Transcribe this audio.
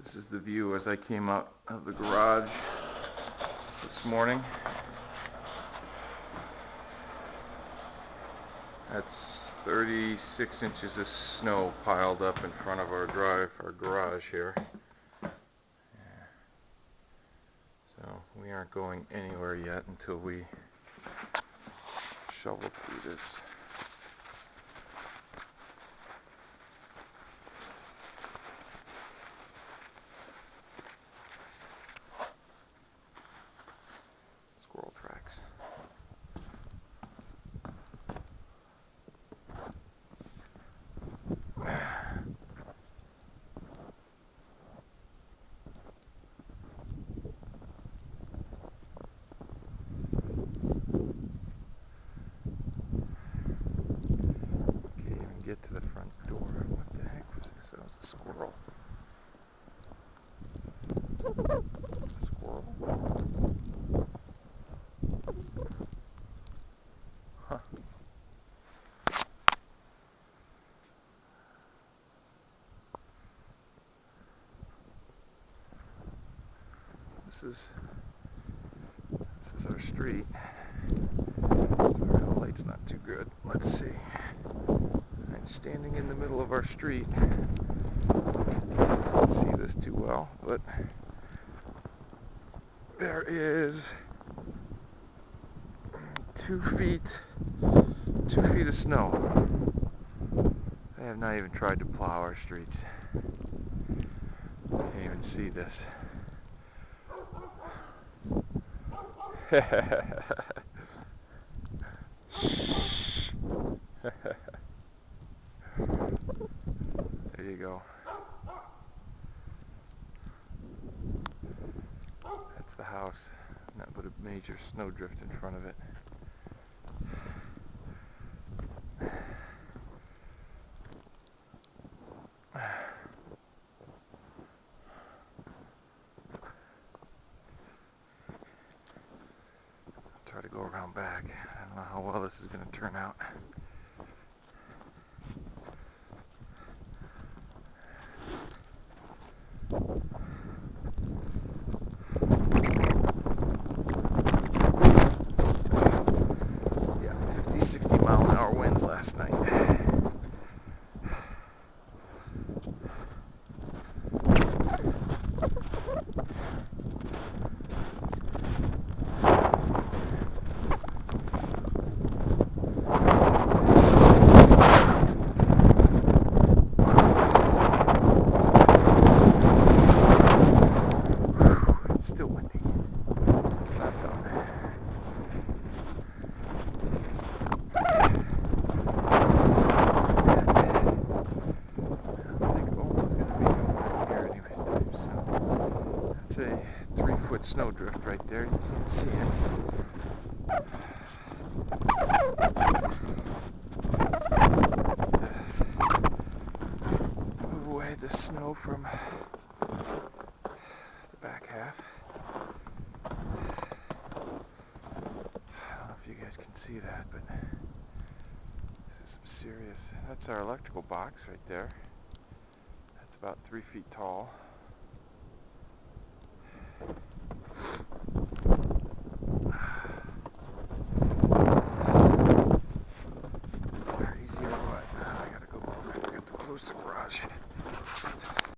This is the view as I came out of the garage this morning. That's 36 inches of snow piled up in front of our garage here. So we aren't going anywhere yet until we shovel through this. Squirrel tracks. Get to the front door. What the heck was this? That was a squirrel. A squirrel? Huh. This is our street. Sorry, the light's not too good. Let's see. I'm standing in the middle of our street. Can't see this too well, but there is 2 feet of snow. I have not even tried to plow our streets. Can't even see this. There you go. That's the house. Not but a major snowdrift in front of it. I'll try to go around back. I don't know how well this is going to turn out. Yeah, 50, 60 mile an hour winds last night. It's a 3-foot snowdrift right there. You can't see it. Move away the snow from the back half. I don't know if you guys can see that, but this is some serious. That's our electrical box right there. That's about 3 feet tall.